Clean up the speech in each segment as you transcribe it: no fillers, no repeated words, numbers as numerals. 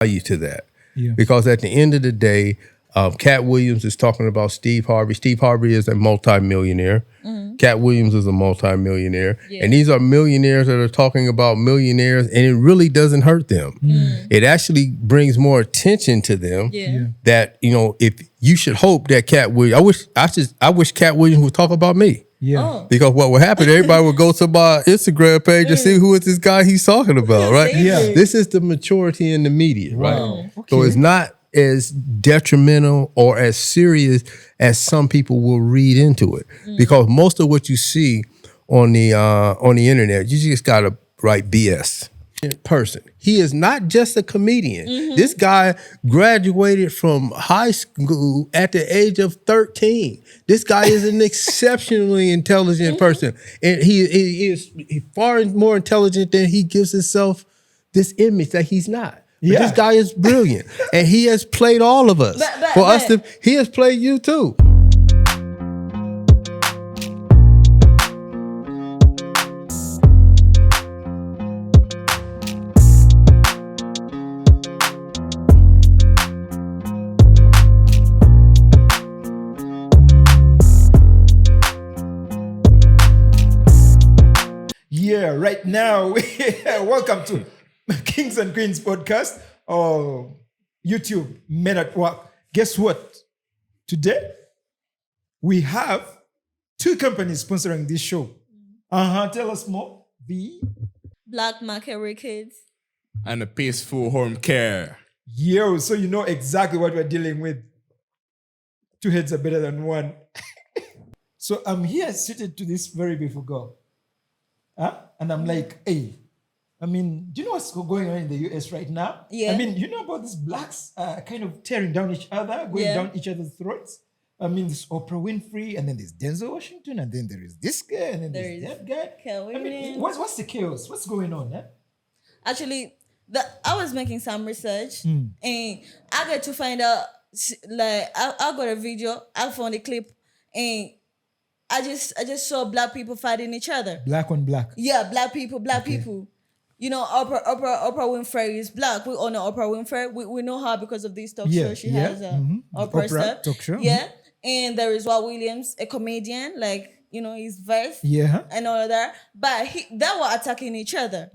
value to that. Yeah. Because at the end of the day, Katt Williams is talking about Steve Harvey. Steve Harvey is a multimillionaire. Katt Williams is a multimillionaire. Yeah. And these are millionaires that are talking about millionaires, and it really doesn't hurt them. It actually brings more attention to them. That, you know, if you should hope that Katt Williams, I wish Katt Williams would talk about me. Because what would happen, everybody would go to my Instagram page and see who is this guy he's talking about, right? This is the maturity in the media, right? So it's not as detrimental or as serious as some people will read into it, because most of what you see on the internet, you just gotta write BS. Person, he is not just a comedian. This guy graduated from high school at the age of 13. This guy is an exceptionally intelligent person, and he is far more intelligent than he gives himself this image that he's not. But this guy is brilliant, and he has played all of us. He has played you too. Yeah, right now, welcome to Kings and Queens podcast or YouTube Men at Work. Guess what? Today, we have two companies sponsoring this show. Tell us more. Black Market Records. And a Peaceful Home Care. Yo, so you know exactly what we're dealing with. Two heads are better than one. So I'm here seated to this very beautiful girl. And I'm like, hey, I mean, do you know what's going on in the US right now? Yeah. I mean, you know about these blacks kind of tearing down each other, going down each other's throats? I mean, there's Oprah Winfrey, and then there's Denzel Washington, and then there is this guy, and then there's that guy. I mean, what's the chaos? What's going on? Actually, I was making some research, and I got to find out, like, I got a video, I found a clip, and I just saw black people fighting each other. Black on black. Yeah, black people. You know, Oprah Winfrey is black. We all know Oprah Winfrey. We know her because of this talk show. She has Oprah stuff. Talk show. Yeah. And there is Walt Williams, a comedian, like, you know, his verse and all of that. But they were attacking each other.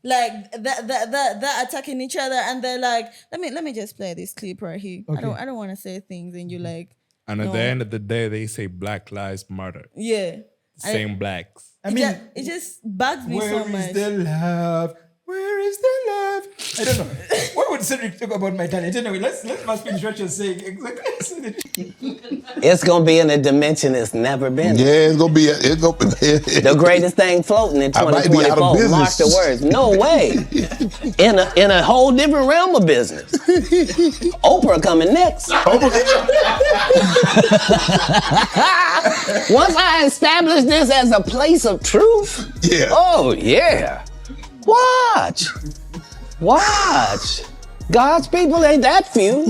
Like that attacking each other, and they're like, let me just play this clip right here. Okay. I don't want to say things and you like. And at the end of the day, they say Black Lives Matter. Yeah. Same blacks. I mean, it just bugs me so much. Where is the love? Where is the love? I don't know. What would Cedric talk about my talent? Anyway, let's finish what you're saying. Exactly. It's gonna be in a dimension it's never been. Yeah, it's gonna be the greatest thing floating in 2024. Mark the words. No way. In a whole different realm of business. Oprah coming next. Once I establish this as a place of truth. Yeah. Oh yeah. Watch. God's people ain't that few.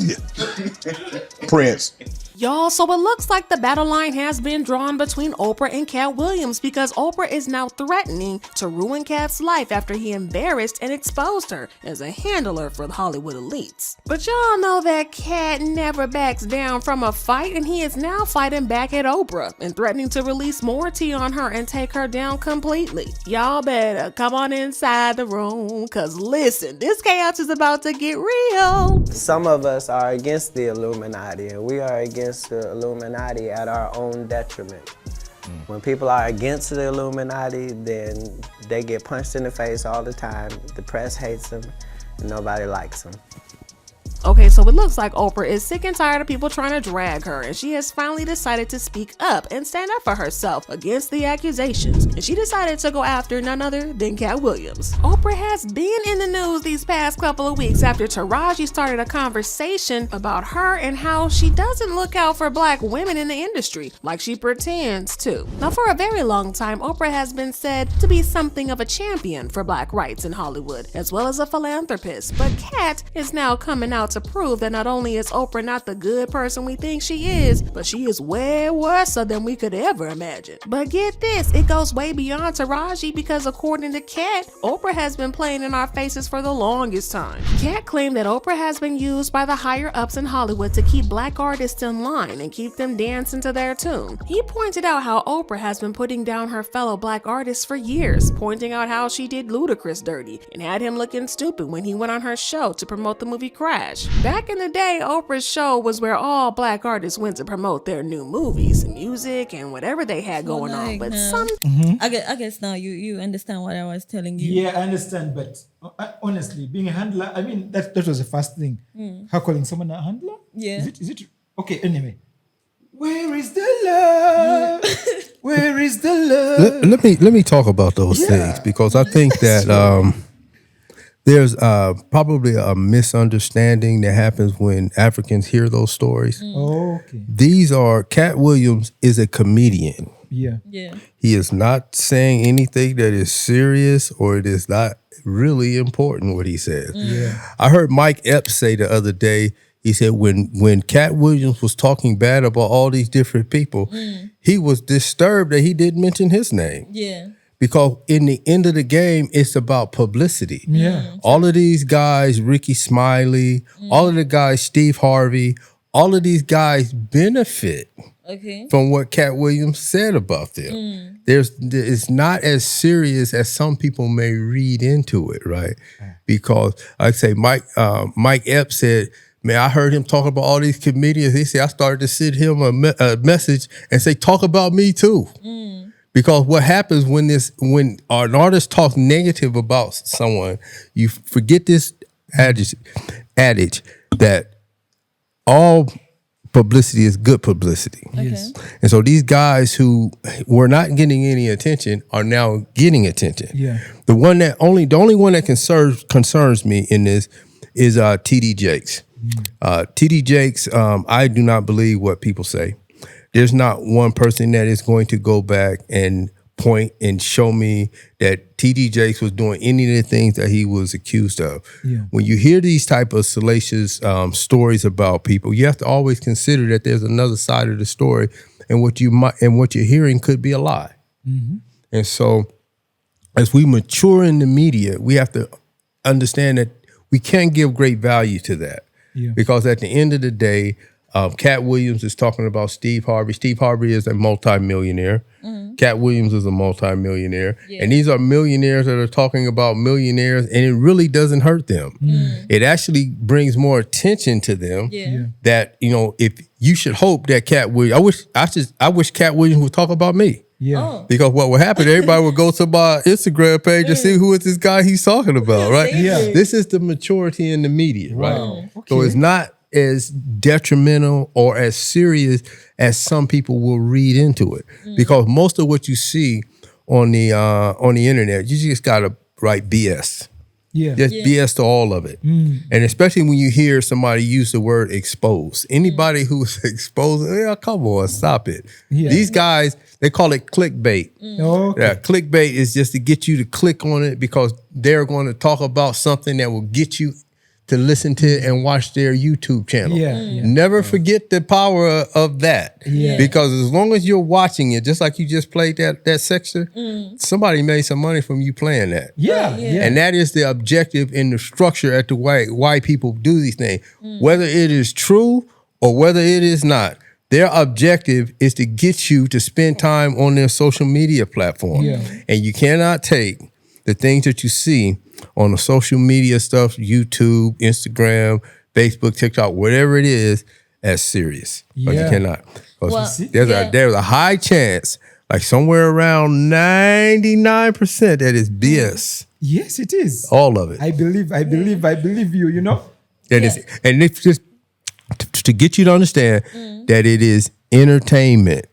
Prince. Y'all, so it looks like the battle line has been drawn between Oprah and Katt Williams, because Oprah is now threatening to ruin Katt's life after he embarrassed and exposed her as a handler for the Hollywood elites. But y'all know that Katt never backs down from a fight, and he is now fighting back at Oprah and threatening to release more tea on her and take her down completely. Y'all better come on inside the room, cause listen, this chaos is about to get real. Some of us are against the Illuminati, and we are against the Illuminati at our own detriment. When people are against the Illuminati, then they get punched in the face all the time. The press hates them, and nobody likes them. Okay, so it looks like Oprah is sick and tired of people trying to drag her, and she has finally decided to speak up and stand up for herself against the accusations. And she decided to go after none other than Katt Williams. Oprah has been in the news these past couple of weeks after Taraji started a conversation about her and how she doesn't look out for black women in the industry like she pretends to. Now, for a very long time, Oprah has been said to be something of a champion for black rights in Hollywood, as well as a philanthropist. But Katt is now coming out out to prove that not only is Oprah not the good person we think she is, but she is way worse than we could ever imagine. But get this, it goes way beyond Taraji because according to Katt, Oprah has been playing in our faces for the longest time. Katt claimed that Oprah has been used by the higher ups in Hollywood to keep black artists in line and keep them dancing to their tune. He pointed out how Oprah has been putting down her fellow black artists for years, pointing out how she did Ludacris dirty and had him looking stupid when he went on her show to promote the movie Crash. Back in the day, Oprah's show was where all black artists went to promote their new movies, music, and whatever they had going on. But I guess now you understand what I was telling you. Yeah, I understand, but honestly, being a handler, I mean, that was the first thing. How calling someone a handler? Yeah. Is it? Okay, anyway. Where is the love? Where is the love? Let me talk about those things because I think that there's probably a misunderstanding that happens when Africans hear those stories. Okay. Katt Williams is a comedian. Yeah. He is not saying anything that is serious or it is not really important what he says. I heard Mike Epps say the other day, he said when Katt Williams was talking bad about all these different people, he was disturbed that he didn't mention his name. Yeah. Because in the end of the game, it's about publicity. Yeah. All of these guys, Ricky Smiley, all of the guys, Steve Harvey, all of these guys benefit from what Katt Williams said about them. It's not as serious as some people may read into it, right? Because like I say, Mike Epps said, man, I heard him talk about all these comedians. He said, I started to send him a message and say, talk about me too. Because what happens when an artist talks negative about someone, you forget this adage that all publicity is good publicity. Yes. And so these guys who were not getting any attention are now getting attention. Yeah. The only one that concerns me in this is TD Jakes. TD Jakes, I do not believe what people say. There's not one person that is going to go back and point and show me that TD Jakes was doing any of the things that he was accused of. Yeah. When you hear these type of salacious stories about people, you have to always consider that there's another side of the story, and what you're hearing could be a lie. And so, as we mature in the media, we have to understand that we can't give great value to that. Because at the end of the day, Katt Williams is talking about Steve Harvey. Steve Harvey is a multimillionaire. Katt Williams is a multimillionaire. And these are millionaires that are talking about millionaires, and it really doesn't hurt them. It actually brings more attention to them that, if you should hope that Katt Williams, I wish Katt Williams would talk about me. Yeah. Because what would happen, everybody would go to my Instagram page and see who is this guy he's talking about, right? This is the maturity in the media, right? So it's not as detrimental or as serious as some people will read into it. Because most of what you see on the internet, you just gotta write BS. Just BS to all of it. And especially when you hear somebody use the word expose. Anybody who's exposing, come on, stop it. These guys, they call it clickbait. Clickbait is just to get you to click on it because they're going to talk about something that will get you to listen to and watch their YouTube channel. Never forget the power of that. Because as long as you're watching it, just like you just played that section, somebody made some money from you playing that. And that is the objective in the structure at the why people do these things. Whether it is true or whether it is not, their objective is to get you to spend time on their social media platform. And you cannot take the things that you see on the social media stuff, YouTube, Instagram, Facebook, TikTok, whatever it is, as serious. But you cannot. There's a high chance, like somewhere around 99% that is BS. Yes, it is. All of it. I believe you, And it's just to get you to understand that it is entertainment.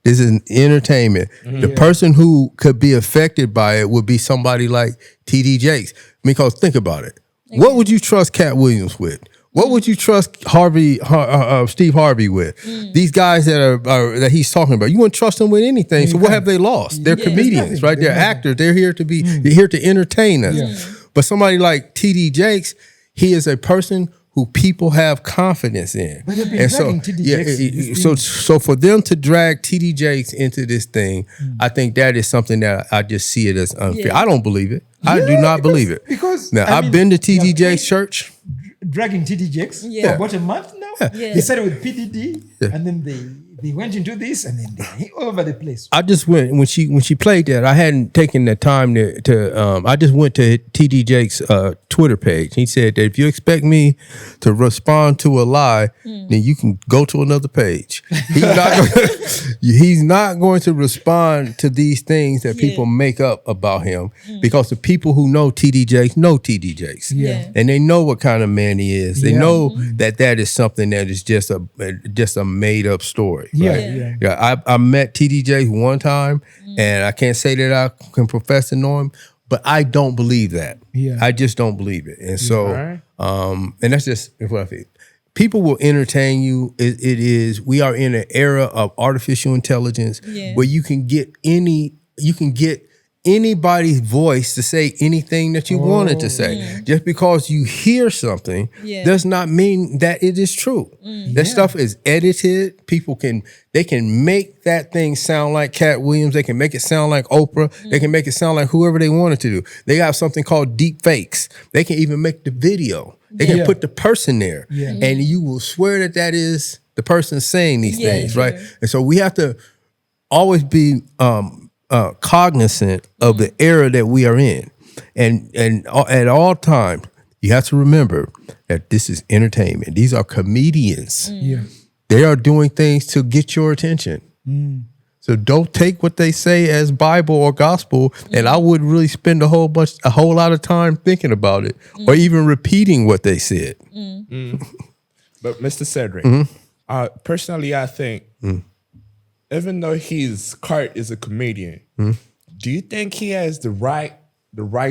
This is entertainment. The person who could be affected by it would be somebody like TD Jakes. Because think about it. What would you trust Katt Williams with? What would you trust Steve Harvey with? These guys that he's talking about, you wouldn't trust them with anything. So what have they lost? They're comedians, right? They're actors. They're here to entertain us. But somebody like TD Jakes, he is a person who people have confidence in. But they've been dragging TD Jakes. So for them to drag TD Jakes into this thing, I think that is something that I just see it as unfair. Yeah. I don't believe it. I do not believe it. Because now I've been to TD Jakes' church. Dragging TD Jakes for about a month now. Yeah. They started with PDD, and then they went into this, and then they all over the place. I just went when she played that. I hadn't taken the time to I just went to TD Jakes' Twitter page. He said that if you expect me to respond to a lie, then you can go to another page. He's not going to respond to these things that people make up about him because the people who know TD Jakes know TD Jakes. And they know what kind of man he is. They know that is something that is just a made up story. I met TD Jakes one time, and I can't say that I can profess to know him, but I don't believe that. I just don't believe it. And so, and that's just what I think. People will entertain you. We are in an era of artificial intelligence where you can get anybody's voice to say anything that you wanted to say. Just because you hear something does not mean that it is true. That stuff is edited. People can make that thing sound like Katt Williams. They can make it sound like Oprah. They can make it sound like whoever they wanted to do. They have something called deep fakes. They can even make the video. They can put the person there, and you will swear that is the person saying these things, right? And so we have to always be cognizant of the era that we are in, and at all times you have to remember that this is entertainment. These are comedians. They are doing things to get your attention. So don't take what they say as Bible or gospel, and I wouldn't really spend a whole lot of time thinking about it or even repeating what they said. But Mr. Cedric, personally, I think even though Katt is a comedian, do you think he has the right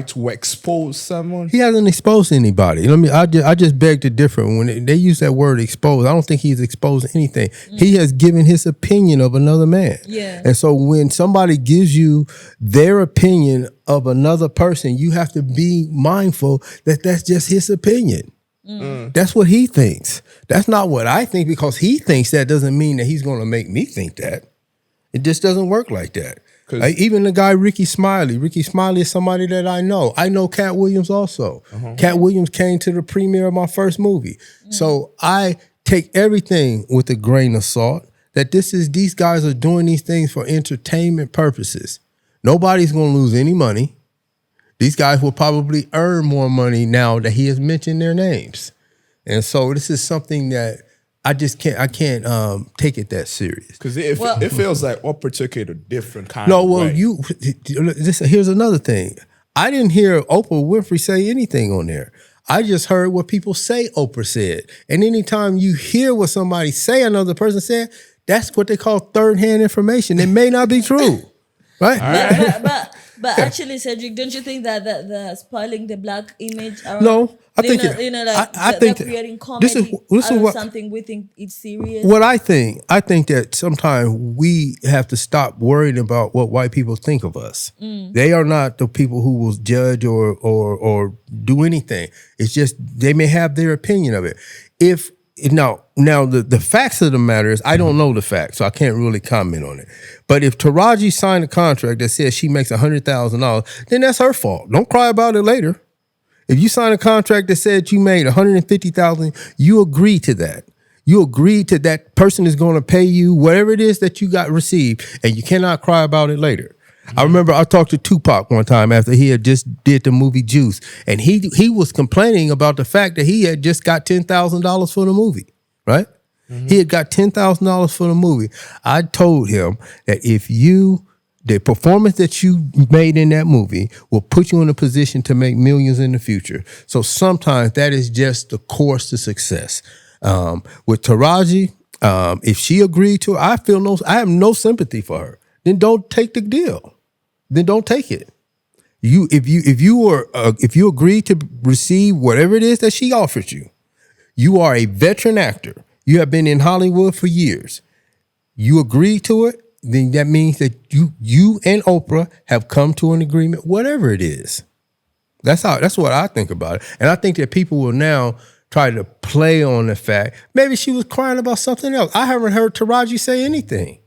to expose someone? He hasn't exposed anybody. I just beg to differ. When they use that word expose, I don't think he's exposed anything. He has given his opinion of another man. And so when somebody gives you their opinion of another person, you have to be mindful that that's just his opinion. That's what he thinks. That's not what I think, because he thinks that doesn't mean that he's going to make me think that. It just doesn't work like that. Even the guy Ricky Smiley is somebody that I know. I know Katt Williams also. Katt Williams came to the premiere of my first movie. So I take everything with a grain of salt, that these guys are doing these things for entertainment purposes. Nobody's going to lose any money. These guys will probably earn more money now that he has mentioned their names. And so this is something that I can't take it that serious. Because it feels like Oprah took it a different kind of way. Here's another thing. I didn't hear Oprah Winfrey say anything on there. I just heard what people say Oprah said. And anytime you hear what somebody say another person said, that's what they call third-hand information. It may not be true, right? But actually, Cedric, don't you think that the spoiling the black image around? No, I think they're creating comedy out of something we think it's serious. What I think that sometimes we have to stop worrying about what white people think of us. They are not the people who will judge or do anything. It's just they may have their opinion of it. Now the facts of the matter is I don't know the facts, so I can't really comment on it. But if Taraji signed a contract that says she makes $100,000, then that's her fault. Don't cry about it later. If you sign a contract that said you made $150,000, you agree to that. You agree to that person is going to pay you whatever it is that you got received, and you cannot cry about it later. I remember I talked to Tupac one time after he had just did the movie Juice, and he was complaining about the fact that he had just got $10,000 for the movie, right? He had got $10,000 for the movie. I told him that the performance that you made in that movie will put you in a position to make millions in the future. So sometimes that is just the course to success. With Taraji, if she agreed to it, I have no sympathy for her. Then don't take the deal. Then don't take it. If you agree to receive whatever it is that she offered you, you are a veteran actor. You have been in Hollywood for years. You agree to it, then that means that you and Oprah have come to an agreement, whatever it is. That's what I think about it. And I think that people will now try to play on the fact. Maybe she was crying about something else. I haven't heard Taraji say anything.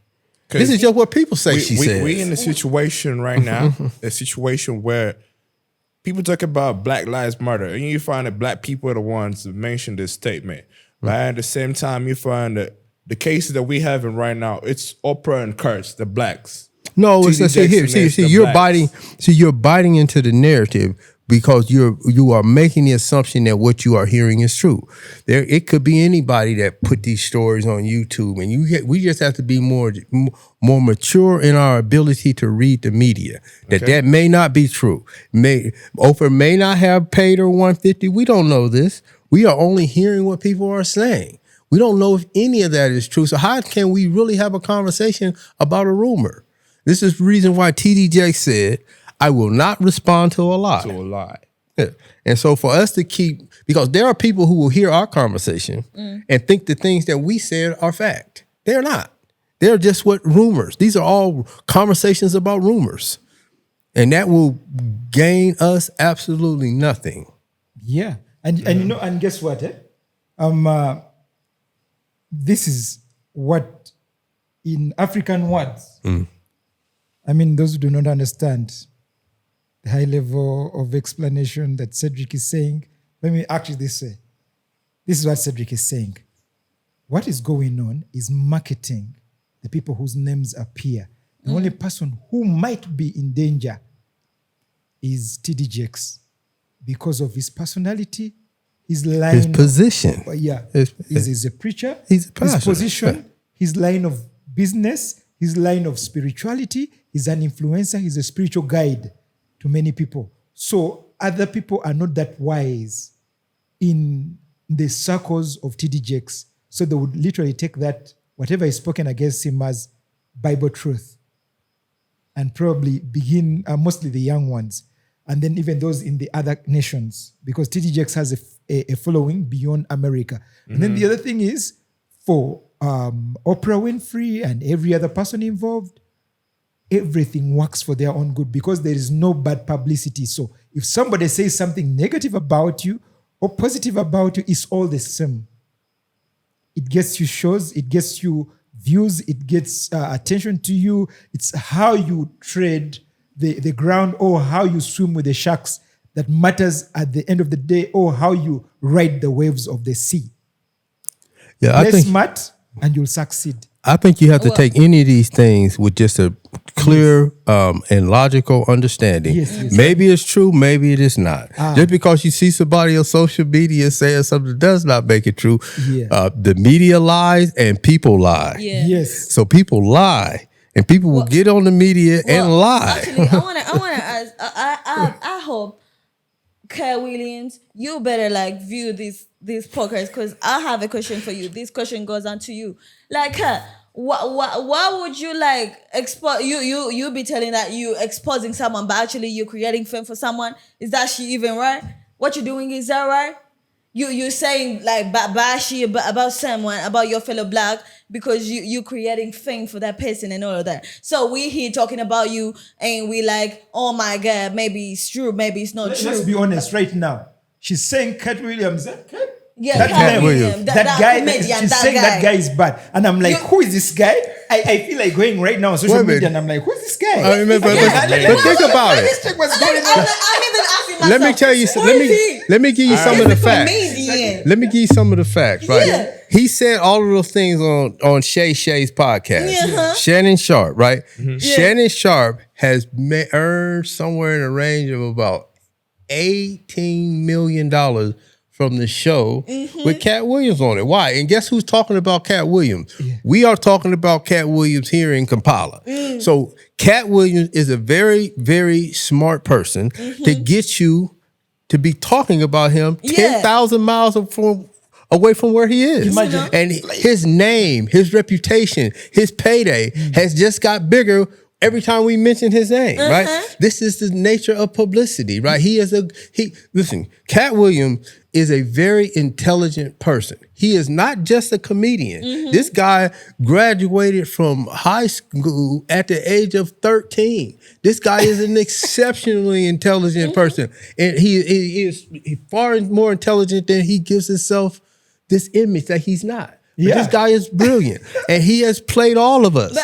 This is just what people say she says. We in a situation right now, a situation where people talk about Black Lives Matter, and you find that black people are the ones that mention this statement. Right? At the same time, you find that the cases that we having right now, it's Oprah and Katt, the blacks. No, it's you're biting into the narrative because you are making the assumption that what you are hearing is true. It could be anybody that put these stories on YouTube, and we just have to be more mature in our ability to read the media. That may not be true. Oprah may not have paid her $150. We don't know this. We are only hearing what people are saying. We don't know if any of that is true. So how can we really have a conversation about a rumor? This is the reason why TDJ said, I will not respond to a lie. Yeah. And so for us to keep, because there are people who will hear our conversation and think the things that we said are fact. They're not. They're just rumors. These are all conversations about rumors. And that will gain us absolutely nothing. Yeah. And guess what? This is what in African words, I mean, those who do not understand the high level of explanation that Cedric is saying, let me actually this is what Cedric is saying. What is going on is marketing the people whose names appear. The only person who might be in danger is TDJX because of his personality, his line, his position. He's a preacher. He's a pastor. His position, his line of business, his line of spirituality. He's an influencer. He's a spiritual guide to many people. So other people are not that wise in the circles of TDJX. So they would literally take that, whatever is spoken against him, as Bible truth and probably begin, mostly the young ones, and then even those in the other nations, because TDJX has a following beyond America. And then the other thing is for Oprah Winfrey and every other person involved, everything works for their own good because there is no bad publicity. So if somebody says something negative about you or positive about you, it's all the same. It gets you shows, it gets you views, it gets attention to you. It's how you trade the ground or how you swim with the sharks that matters at the end of the day, or how you ride the waves of the sea. Yeah, Play smart and you'll succeed. I think you have to take any of these things with just a clear and logical understanding. Yes. Maybe it's true, maybe it is not. Just because you see somebody on social media saying something does not make it true. The media lies and people lie. Yes. So people lie. And people will get on the media and lie. Actually, I wanna ask. I hope, Katt Williams, you better view this podcast, because I have a question for you. This question goes on to you. Why would you expose you be telling that you exposing someone, but actually you're creating fame for someone? Is that shit even right? What you're doing, is that right? You're saying bad shit about someone, about your fellow black, because you creating fame for that person and all of that. So we here talking about you and we oh my God, maybe it's true, maybe it's not true. Let's be honest right now. She's saying Katt Williams. Katt Williams. That guy, she's saying that guy is bad. And I'm who is this guy? I feel like going right now on social media and I'm who's this guy? I remember, but think about it. I'm even asking myself. Let me tell you. Let me give you some of the facts. Let me give you some of the facts. Right? Yeah. He said all of those things on Shay's podcast. Yeah. Shannon Sharp, right? Shannon Sharp has earned somewhere in the range of about $18 million from the show with Katt Williams on it. Why? And guess who's talking about Katt Williams? Yeah. We are talking about Katt Williams here in Kampala. So Katt Williams is a very, very smart person to get you to be talking about him 10,000 miles away from where he is. Imagine. And his name, his reputation, his payday has just got bigger every time we mention his name, right? This is the nature of publicity, right? Listen, Katt Williams is a very intelligent person. He is not just a comedian. This guy graduated from high school at the age of 13. This guy is an exceptionally intelligent person. And he is far more intelligent than he gives himself this image that he's not. But this guy is brilliant, and he has played all of us.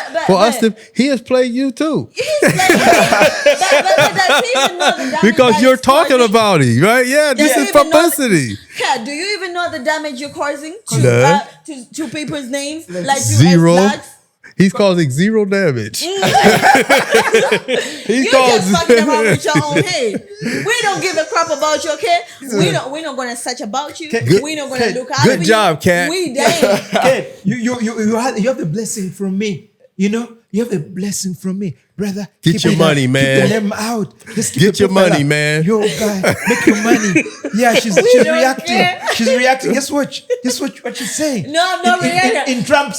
He has played you too. Because you're talking about it, right? Yeah, this is publicity. Kat, do you even know the damage you're causing to people's names? Like zero. He's causing zero damage. You're just fucking around with your own head. We don't give a crap about you, okay? We're not gonna search about you. We're not gonna look out for you. Good job, Kat. We damn. Kat, you have the blessing from me. You know, you have a blessing from me, brother. Get your money, man. Keep the name out. Just get your money, man. Yo, guy, make your money. Yeah, she's reacting. Care. She's reacting. Guess what she's saying? No, I'm not reacting. In Donald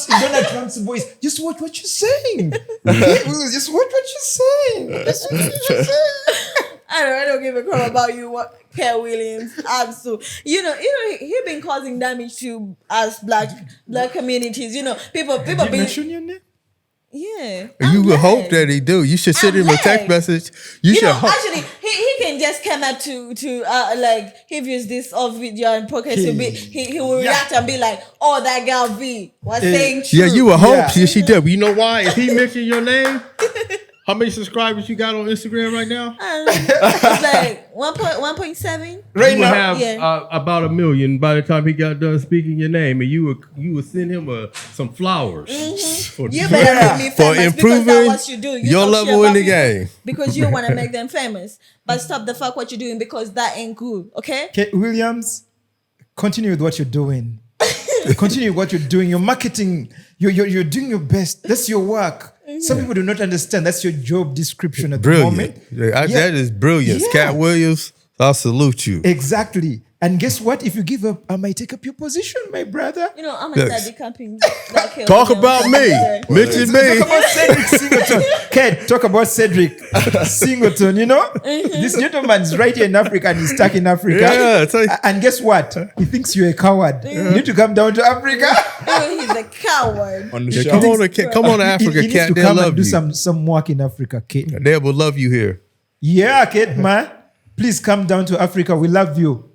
Trump's voice. Just watch what you're saying. Just watch what you're saying. Just watch what you're saying. I don't give a crap about you, Kat Williams. Absolutely. You know, he been causing damage to us black communities. You know, people Did you been mention your name? Yeah. You would hope that he do. You should send him a text message. You should hope. Actually, he can just come up to like he views this off video and podcast he will react and be like, oh, that girl V was saying true. Yeah, you would hope she did. But you know why? If he mentioned your name, how many subscribers you got on Instagram right now? It's like 1.7. Right you now, have about 1 million by the time he got done speaking your name, and you would send him some flowers for You better make me famous improving because that's what you do. You your talk shit level in about the people game. because you want to make them famous. But stop the fuck what you're doing because that ain't good. Okay? Kat Williams, continue with what you're doing. Continue what you're doing. You're marketing. You're doing your best. That's your work. Some people do not understand. That's your job description at the moment. That is brilliance. Kat Williams, I'll salute you. Exactly. And guess what? If you give up, I might take up your position, my brother. You know, I'm going to start decamping. Talk about me. Mention me. Talk about Cedric Singleton. Kat, talk about Cedric Singleton, you know? This gentleman's right here in Africa and he's stuck in Africa. Yeah, and guess what? He thinks you're a coward. You need to come down to Africa. He's a coward. On the show. Come on to Africa, He needs Kat. to They'll come and love do you. some work in Africa, Kat. They will love you here. Yeah, Kat, man. Please come down to Africa. We love you.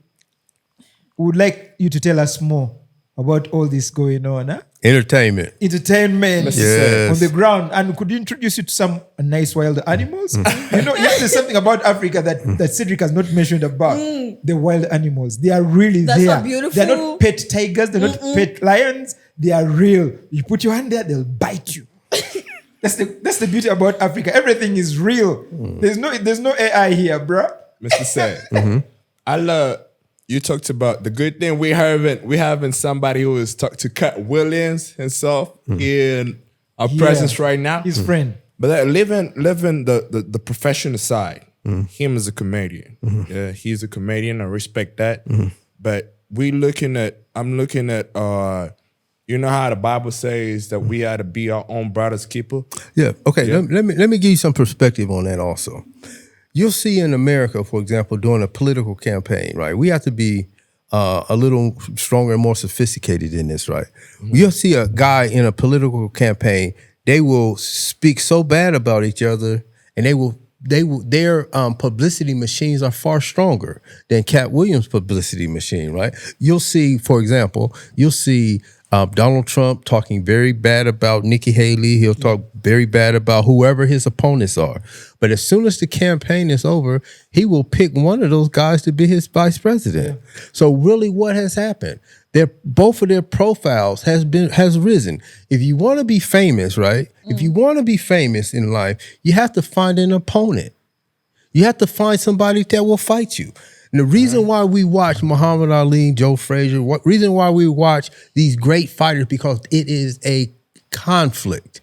We would like you to tell us more about all this going on. Huh? Entertainment. Yes. On the ground. And could you introduce you to some nice wild animals? You know, there's something about Africa that Cedric has not mentioned about. The wild animals. They are really That's there. so beautiful. They're not pet tigers. They're not pet lions. They are real. You put your hand there, they'll bite you. That's the beauty about Africa. Everything is real. There's no AI here, bro. Mr. Say, I love you talked about the good thing we having somebody who is talk to Kat Williams himself in our presence right now. His friend. But that living the professional side, him as a comedian. Yeah, he's a comedian. I respect that. But I'm looking at you know how the Bible says that we ought to be our own brother's keeper? Yeah. Okay. Yeah. Let me give you some perspective on that also. You'll see in America, for example, during a political campaign, right? We have to be a little stronger and more sophisticated in this, right? You'll see a guy in a political campaign, they will speak so bad about each other, and their publicity machines are far stronger than Kat Williams' publicity machine, right? You'll see, for example, Donald Trump talking very bad about Nikki Haley. He'll talk very bad about whoever his opponents are. But as soon as the campaign is over, he will pick one of those guys to be his vice president. Yeah. So really what has happened? Both of their profiles has risen. If you want to be famous, right? If you want to be famous in life, you have to find an opponent. You have to find somebody that will fight you. And the reason why we watch Muhammad Ali, Joe Frazier, reason why we watch these great fighters, because it is a conflict.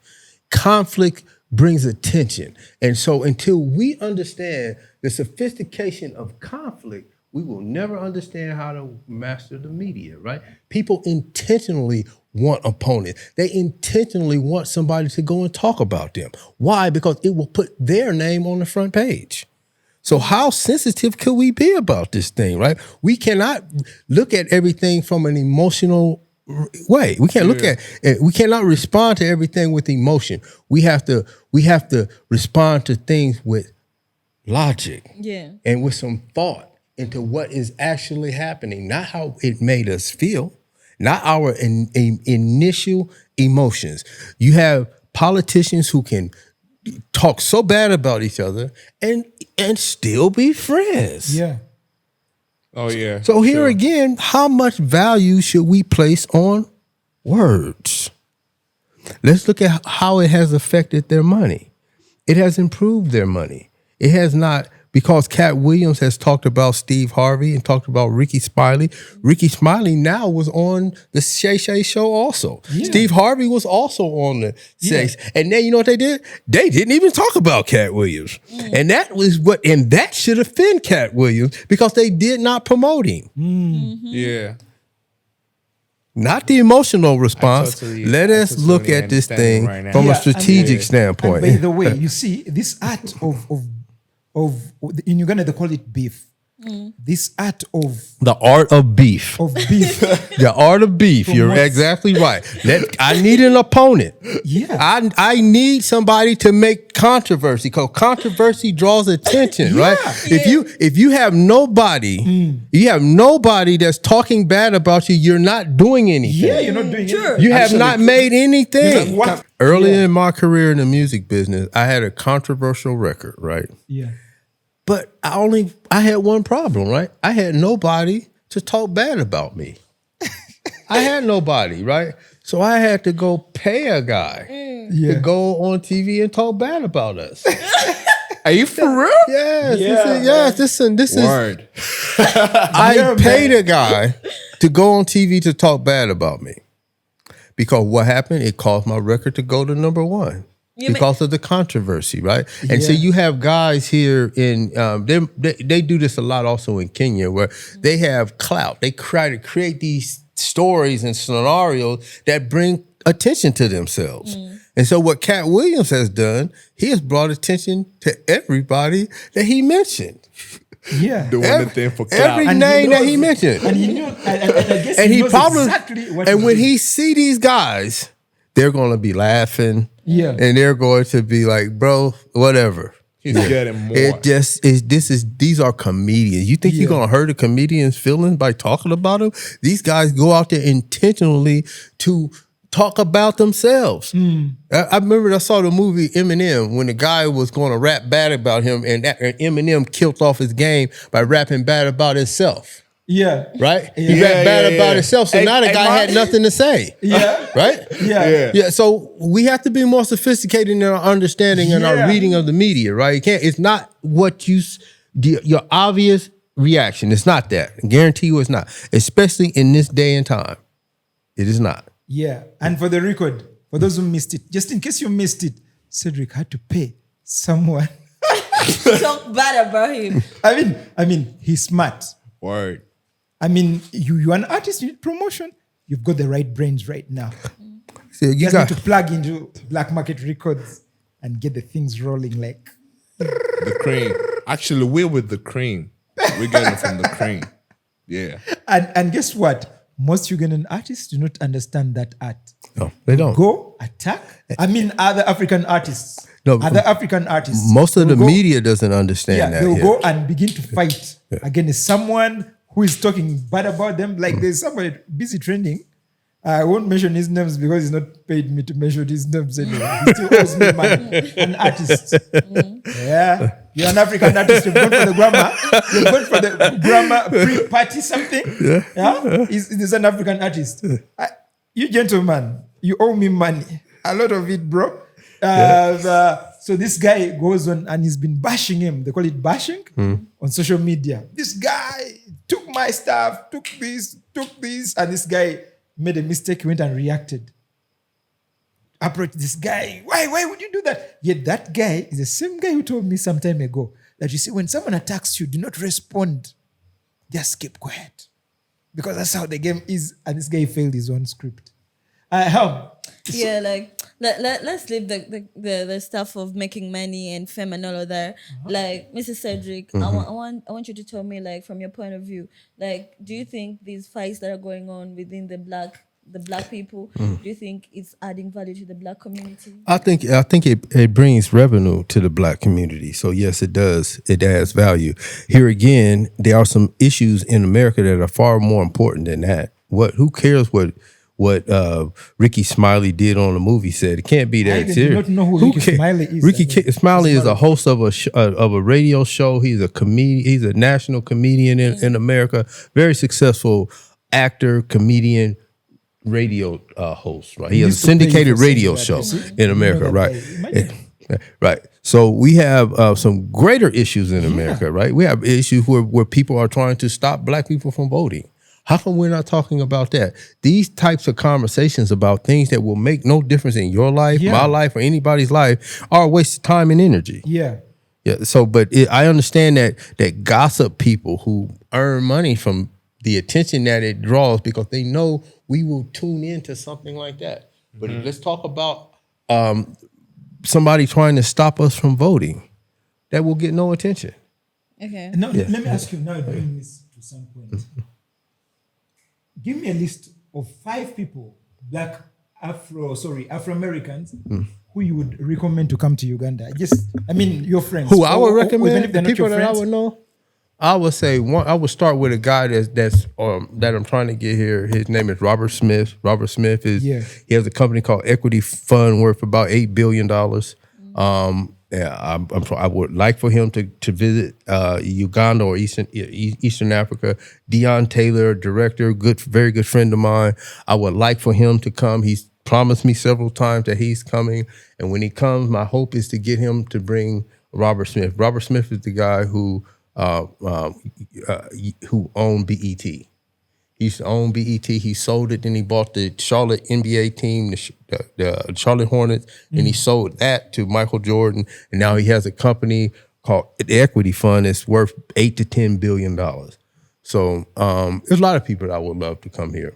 Conflict brings attention. And so until we understand the sophistication of conflict, we will never understand how to master the media, right? People intentionally want opponents. They intentionally want somebody to go and talk about them. Why? Because it will put their name on the front page. So how sensitive could we be about this thing, right? We cannot look at everything from an emotional way. We can't look at it. We cannot respond to everything with emotion. We have to respond to things with logic and with some thought into what is actually happening, not how it made us feel, not our initial emotions. You have politicians who can talk so bad about each other and still be friends. Yeah. Oh yeah. So here again, how much value should we place on words? Let's look at how it has affected their money. It has improved their money. It has not, because Katt Williams has talked about Steve Harvey and talked about Ricky Smiley. Ricky Smiley now was on the Shay Shay show also. Yeah. Steve Harvey was also on the Shay. And then you know what they did? They didn't even talk about Katt Williams. And that should offend Katt Williams because they did not promote him. Yeah. Not the emotional response. Let us look at this thing from a strategic standpoint. And by the way, you see, this art of in Uganda they call it beef. This art of the art of beef. The art of beef. You're exactly right. I need an opponent. Yeah. I need somebody to make controversy because controversy draws attention, right? If you have nobody, that's talking bad about you, you're not doing anything. Yeah, you're not doing anything. You have not made anything. Early in my career in the music business, I had a controversial record, right? Yeah. But I had one problem, right? I had nobody to talk bad about me. I had nobody, right? So I had to go pay a guy to go on TV and talk bad about us. Are you for real? Yes. This is Word. I paid a guy to go on TV to talk bad about me. Because what happened? It caused my record to go to number one. Because of the controversy, right? And so you have guys here in they do this a lot also in Kenya where they have clout. They try to create these stories and scenarios that bring attention to themselves. And so what Katt Williams has done, he has brought attention to everybody that he mentioned. Yeah, doing the thing for clout. Every name that he mentioned, and he knew, and he probably exactly what. And when he see these guys, they're going to be laughing. Yeah. And they're going to be like, bro, whatever. He's getting more. These are comedians. You think you're going to hurt a comedian's feelings by talking about them? These guys go out there intentionally to talk about themselves. I remember I saw the movie Eminem when the guy was going to rap bad about him and Eminem killed off his game by rapping bad about himself. Yeah. Right? He rapped bad about himself. So now the guy had nothing to say. Yeah. Right? Yeah. So we have to be more sophisticated in our understanding and our reading of the media, right? It's not what your obvious reaction. It's not that. I guarantee you it's not. Especially in this day and time. It is not. Yeah. And for the record, for those who missed it, just in case you missed it, Cedric had to pay someone. Talk bad about him. I mean, he's smart. Word. I mean, you're an artist, you need promotion. You've got the right brains right now. So you just need to plug into Black Market Records and get the things rolling like. The cream. Actually, we're with the cream. We're getting it from the cream. Yeah. And guess what? Most Ugandan artists do not understand that art. No, they don't. Go attack. I mean, other African artists. African artists. Most of the media doesn't understand that. They'll go and begin to fight against someone who is talking bad about them. Like there's somebody busy trending. I won't mention his names because he's not paid me to mention his names anyway. He still owes me money. An artist. Yeah. You're an African artist. You've gone for the grammar. You've gone for the grammar pre-party something. Yeah. He's an African artist. You gentlemen, you owe me money. A lot of it, bro. So this guy goes on and he's been bashing him. They call it bashing on social media. This guy took my stuff, took this, and this guy made a mistake. He went and reacted. Approached this guy. Why would you do that? Yet that guy is the same guy who told me some time ago that you see, when someone attacks you, do not respond. Just keep quiet. Because that's how the game is. And this guy failed his own script. Yeah, like let's leave the stuff of making money and fame and all of that. Like, Mrs. Cedric, I want you to tell me, like, from your point of view, like, do you think these fights that are going on within the black people, do you think it's adding value to the black community? I think it brings revenue to the black community. So yes, it does. It adds value. Here again, there are some issues in America that are far more important than that. Who cares what Ricky Smiley did on the movie set? It can't be that serious. I do not know who Ricky Smiley is. Ricky Smiley is a host of a radio show. He's a comedian. He's a national comedian in America. Very successful actor, comedian, radio host, right? He has a syndicated radio show in America, right? Right. So we have some greater issues in America, right? We have issues where people are trying to stop black people from voting. How come we're not talking about that? These types of conversations about things that will make no difference in your life, my life, or anybody's life are a waste of time and energy. Yeah. So, but I understand that gossip people who earn money from the attention that it draws because they know we will tune into something like that. But let's talk about somebody trying to stop us from voting. That will get no attention. Okay. Now, let me ask you now, bring this to some point. Give me a list of 5 people, Afro-Americans, who you would recommend to come to Uganda. Your friends. Who I would recommend, the people that I would know? I would say I would start with a guy that I'm trying to get here. His name is Robert Smith. Robert Smith he has a company called Equity Fund worth about $8 billion. I would like for him to visit Uganda or Eastern Africa. Dion Taylor, director, very good friend of mine. I would like for him to come. He's promised me several times that he's coming, and when he comes, my hope is to get him to bring Robert Smith. Robert Smith is the guy who owned BET. He used to own BET. He sold it, then he bought the Charlotte NBA team, the Charlotte Hornets, and he sold that to Michael Jordan. And now he has a company called the Equity Fund that's worth $8 to $10 billion. So there's a lot of people that I would love to come here.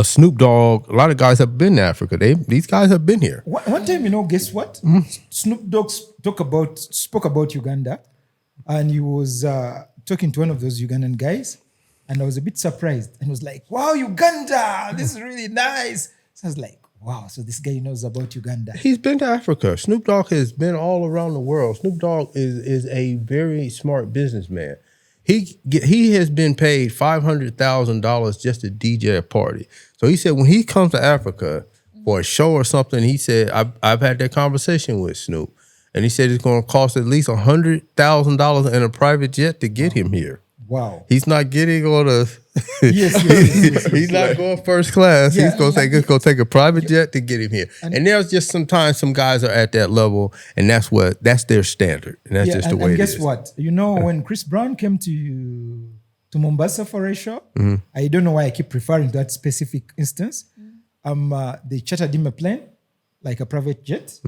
Snoop Dogg, a lot of guys have been to Africa. These guys have been here. One time, guess what? Snoop Dogg spoke about Uganda, and he was talking to one of those Ugandan guys, and I was a bit surprised. And he was like, wow, Uganda, this is really nice. So I was like, wow, so this guy knows about Uganda. He's been to Africa. Snoop Dogg has been all around the world. Snoop Dogg is a very smart businessman. He has been paid $500,000 just to DJ a party. So he said when he comes to Africa for a show or something, he said, I've had that conversation with Snoop. And he said it's going to cost at least $100,000 in a private jet to get him here. Wow. He's not getting on a... Yes. He's not going first class. He's going to take a private jet to get him here. And there's just sometimes some guys are at that level, and that's their standard. And that's just the way it is. And guess what? When Chris Brown came to Mombasa for a show, I don't know why I keep referring to that specific instance. They chartered him a plane, like a private jet,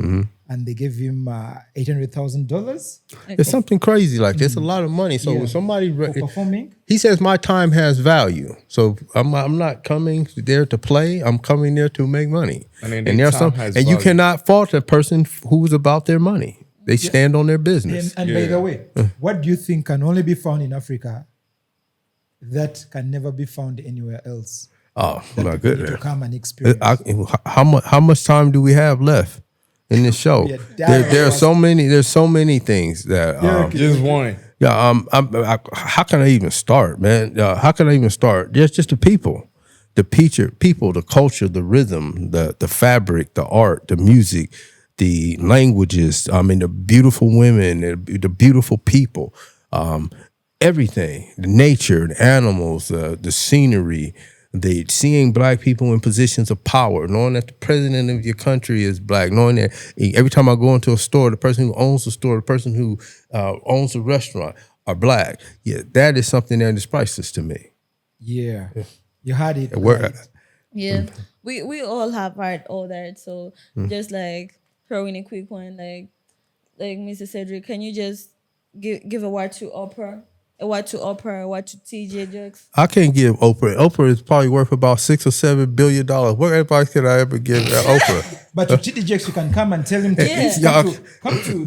and they gave him $800,000. It's something crazy like this. A lot of money. So when somebody performing, he says my time has value. So I'm not coming there to play. I'm coming there to make money. And you cannot fault a person who's about their money. They stand on their business. And by the way, what do you think can only be found in Africa that can never be found anywhere else? Oh my goodness! To come and experience. How much time do we have left in this show? There's so many things that just one. How can I even start, man? How can I even start? There's just the people, the culture, the rhythm, the fabric, the art, the music, the languages. I mean, the beautiful women, the beautiful people, everything, the nature, the animals, the scenery. Seeing black people in positions of power, knowing that the president of your country is black, knowing that every time I go into a store, the person who owns the store, the person who owns the restaurant are black. Yeah, that is something that is priceless to me. Yeah. You had it. Yeah. We all have heard all that. So just like throw in a quick one, like Mr. Cedric, can you just give a word to Oprah? A word to Oprah, a word to TJ Jux? I can't give Oprah. Oprah is probably worth about $6 or $7 billion. What advice can I ever give Oprah? But to TD Jakes, you can come and tell him to please come to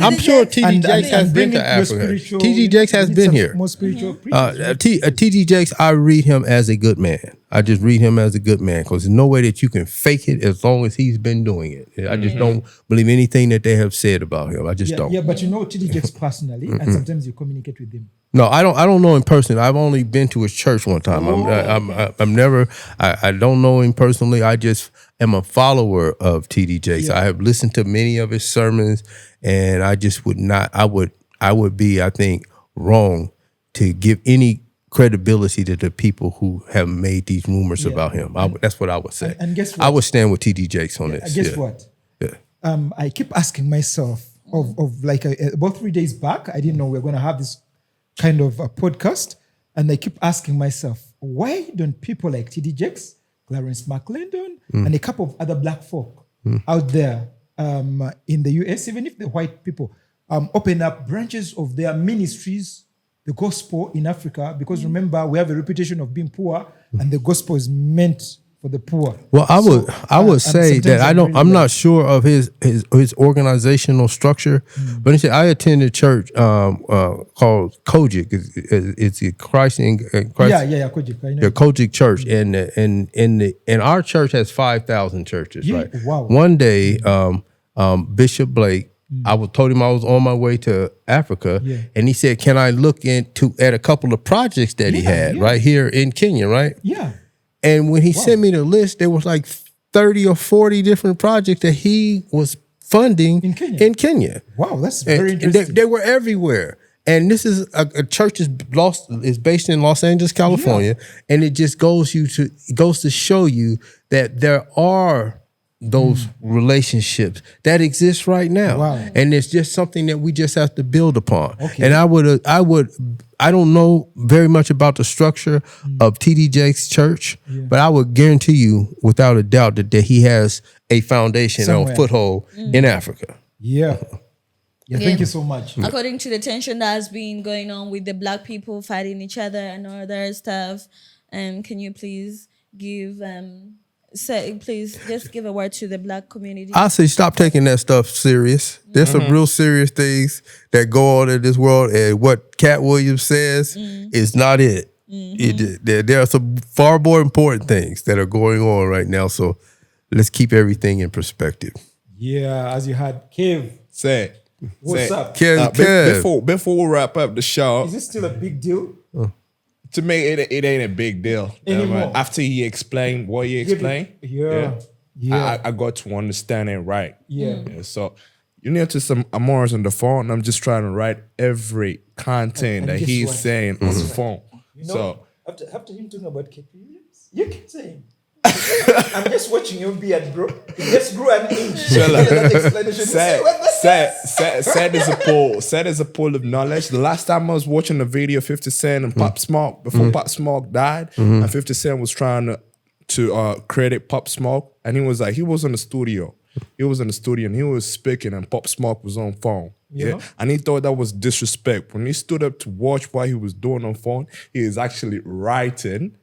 I'm sure TD Jakes has been to Africa. TD Jakes has been here. More spiritual TD Jakes, I read him as a good man. I just read him as a good man because there's no way that you can fake it as long as he's been doing it. I just don't believe anything that they have said about him. I just don't. Yeah, but you know TD Jakes personally, and sometimes you communicate with him. No, I don't know him personally. I've only been to his church one time. I don't know him personally. I just am a follower of TD Jakes. I have listened to many of his sermons, and I just would not. I would be, I think, wrong to give any credibility to the people who have made these rumors about him. That's what I would say. And guess what? I would stand with TD Jakes on this. Guess what? Yeah. I keep asking myself of like about 3 days back, I didn't know we were going to have this kind of a podcast, and I keep asking myself, why don't people like TD Jakes, Clarence McClendon, and a couple of other black folk out there in the US, even if the white people open up branches of their ministries, the gospel in Africa? Because remember, we have a reputation of being poor, and the gospel is meant for the poor. Well, I would say that I'm not sure of his organizational structure, but he said I attended a church called Kojic. It's a Christ Kojic. I know. The Kojic Church, and our church has 5,000 churches. Right. Wow. One day, Bishop Blake, I told him I was on my way to Africa, and he said, "Can I look at a couple of projects that he had right here in Kenya?" Right. Yeah. And when he sent me the list, there was like 30 or 40 different projects that he was funding in Kenya. Wow, that's very interesting. They were everywhere. And this is a church is based in Los Angeles, California, and it just goes to show you that there are those relationships that exist right now. Wow. And it's just something that we just have to build upon. Okay. And I don't know very much about the structure of TD Jakes' church, but I would guarantee you without a doubt that he has a foundation or a foothold in Africa. Yeah. Thank you so much. According to the tension that has been going on with the black people fighting each other and all other stuff, can you please give just give a word to the black community? I say stop taking that stuff serious. There's some real serious things that go on in this world, and what Katt Williams says is not it. There are some far more important things that are going on right now, so let's keep everything in perspective. Yeah, as you had Kev. What's up? Kev. Before we wrap up the show, is this still a big deal? To me, it ain't a big deal anymore. After he explained what he explained, I got to understand it right. So you need to some Amoris on the phone. I'm just trying to write every content that he's saying on the phone. So after him talking about KP, you can say him. I'm just watching your beard, bro. It just grew an inch. Said is a pool of knowledge. The last time I was watching the video, 50 Cent and Pop Smoke, before Pop Smoke died, and 50 Cent was trying to credit Pop Smoke, and he was in the studio. He was in the studio and he was speaking, and Pop Smoke was on phone. Yeah. And he thought that was disrespect. When he stood up to watch what he was doing on phone, he is actually writing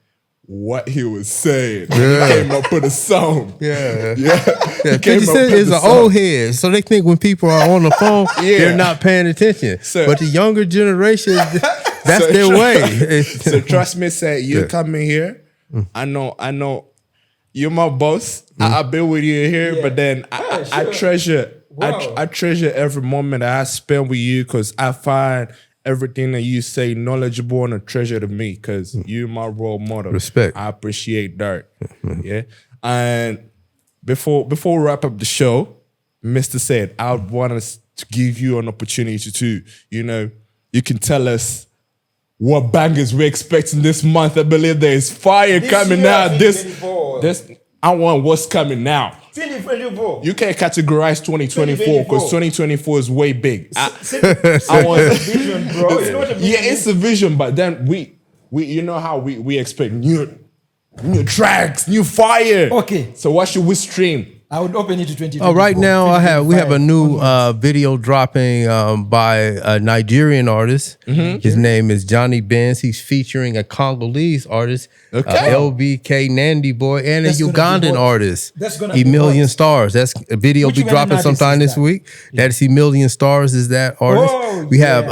what he was saying. He came up with a song. 50 Cent is an old head, so they think when people are on the phone, they're not paying attention. But the younger generation, that's their way. So trust me, say you coming here. I know. You're my boss. I've been with you here, but then I treasure. Wow. I treasure every moment that I spend with you because I find everything that you say knowledgeable and a treasure to me because you're my role model. Respect. I appreciate that. Yeah. And before we wrap up the show, Mr. said, I would want us to give you an opportunity to, you can tell us what bangers we're expecting this month. I believe there is fire coming out. I want what's coming now. 2024. You can't categorize 2024 because 2024 is way big. I want a vision, bro. You know what a vision is? It's a vision, but then we you know how we expect new tracks, new fire. Okay. So what should we stream? I would open it to 2024. Oh, right now we have a new video dropping by a Nigerian artist. His name is Johnny Benz. He's featuring a Congolese artist, LBK Nandi Boy, and That's a gonna be Ugandan hot. artist, That's gonna be Emilion hot. Stars. That's a video Which be Ugandan dropping artist sometime is this that? week. That's Emilion Stars is that artist. Oh, We have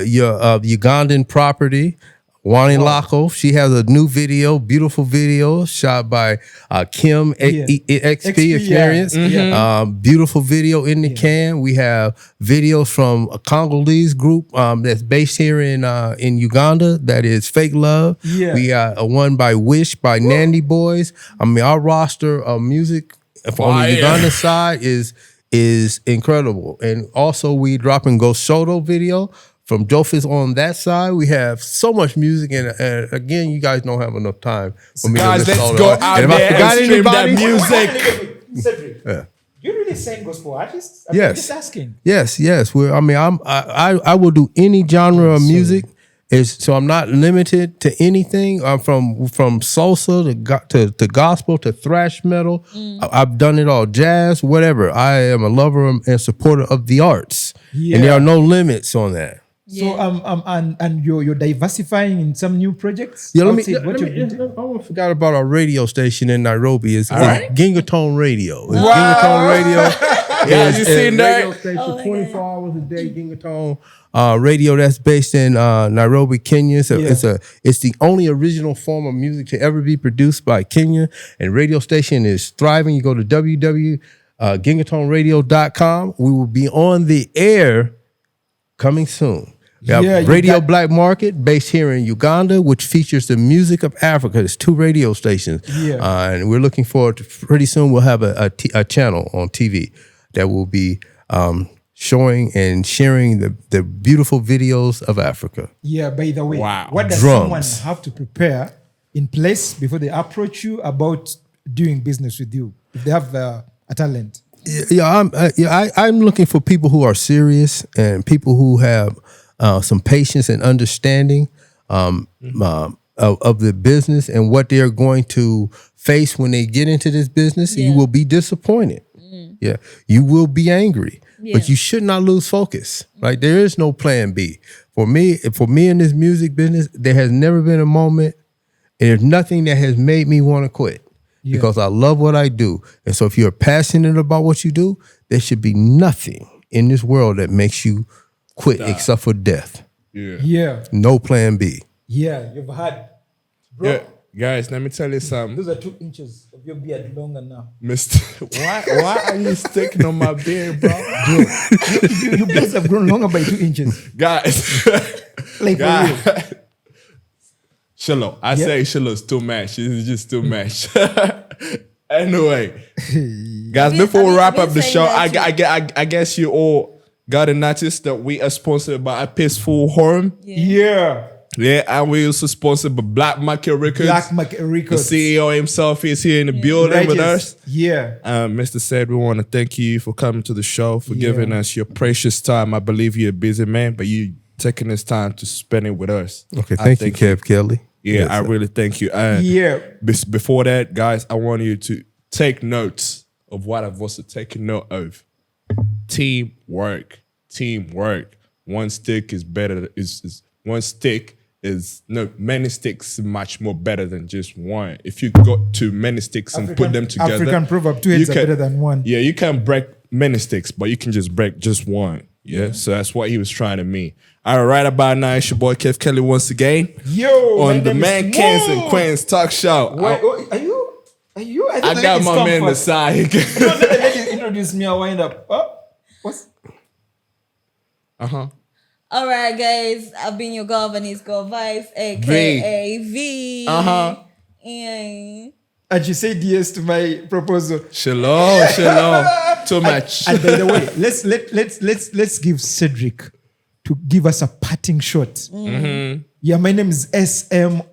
your Ugandan property. Wani Lako, she has a new video, beautiful video shot by Kim XP Experience. Beautiful video in the can. We have videos from a Congolese group that's based here in Uganda. That is Fake Love. Yeah. We got a one by Wish by Nandi Boys. I mean, our roster of music on the Uganda side is incredible. And also we dropping Ghost Soto video from Jofis on that side. We have so much music, and again, you guys don't have enough time for me Guys, to list let's all go of it. out And if I there forgot and stream that anybody, music. Cedric, Yeah. you really sing gospel artists? I'm Yes. just asking. Yes. I will do any genre of music. So I'm not limited to anything. I'm from salsa to gospel to thrash metal. I've done it all, jazz, whatever. I am a lover and supporter of the arts, and there are no limits on that. So and you're diversifying in some new projects. Yeah, I almost forgot about our radio station in Nairobi. It's Gingatone Radio. Gingatone Radio. Guys, you seen that? Radio station 24 hours a day. Gingatone Radio that's based in Nairobi, Kenya. So it's the only original form of music to ever be produced by Kenya. And radio station is thriving. You go to www.gingatoneradio.com. We will be on the air coming soon. We have Radio Black Market based here in Uganda, which features the music of Africa. It's 2 radio stations. And we're looking forward to pretty soon we'll have a channel on TV that will be showing and sharing the beautiful videos of Africa. Yeah, by the way, what does Drums. someone have to prepare in place before they approach you about doing business with you if they have a talent? I'm looking for people who are serious and people who have some patience and understanding of the business and what they're going to face when they get into this business. You will be disappointed. Yeah, you will be angry, but you should not lose focus. Right? There is no plan B. For me in this music business, there has never been a moment, and there's nothing that has made me want to quit. Because I love what I do. And so if you're passionate about what you do, there should be nothing in this world that makes you quit except for death. Yeah. No plan B. Yeah, you've had. Bro, Yeah. Guys, let me tell you something. those are 2 inches of your beard longer now. Mister, why are you sticking on my beard, bro? Your beards have grown longer by 2 inches. Guys. Like for real. Shiloh. I say Shiloh's too much. It's just too much. Anyway, guys, before we wrap up the show, I guess you all got to notice that we are sponsored by a Peaceful Home. Yeah. Yeah, and we also sponsored by Black Market Records. Black Market The Records. CEO himself is here in the building with us. Yeah. Mr. Said, we want to thank you for coming to the show, for giving us your precious time. I believe you're a busy man, but you taking this time to spend it with us. Okay, thank you, Kev Kelly. Yeah, Yes, I really thank you. Before that, guys, I want you to take notes of what I've also taken note of. Teamwork. One stick is better. Many sticks is much more better than just one. If you got too many sticks and put them together, African proverb, 2 heads are better than one. Yeah, you can break many sticks, but you can just break just one. Yeah, so that's what he was trying to mean. All right, about now, it's your boy Kev Kelly once again. Yo, on the Man Kings and Queens Talk Show. Wait, are you? I got my man on the side. Don't let the ladies introduce me. I'll wind up. What's? All right, guys. I've been your girl, Vanessa Vibes, aka V. And she said yes to my proposal. Shalom. Too much. And by the way, let's give Cedric to give us a parting shot. Mm-hmm. Yeah, my name is SMOOTH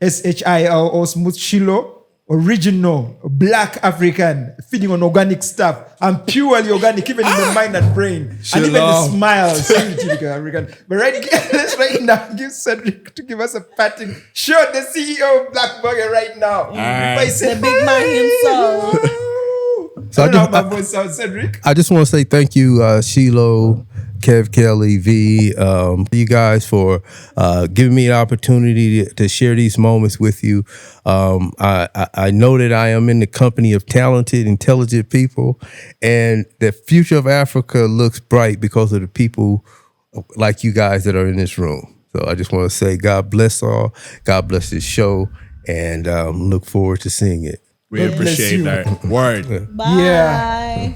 SHILO Smooth Shilo. Original Black African, feeding on organic stuff. I'm purely organic, even in the mind and brain. And even the smile, typical African. But let's right now give Cedric to give us a parting shot. The CEO of Black Burger right now. The big man himself. So I don't know how my voice sounds, Cedric. I just want to say thank you, Shiloh, Kev Kelly, V, you guys for giving me an opportunity to share these moments with you. I know that I am in the company of talented, intelligent people, and the future of Africa looks bright because of the people like you guys that are in this room. So I just want to say God bless all, God bless this show, and look forward to seeing it. We appreciate that. Word. Bye. Yeah.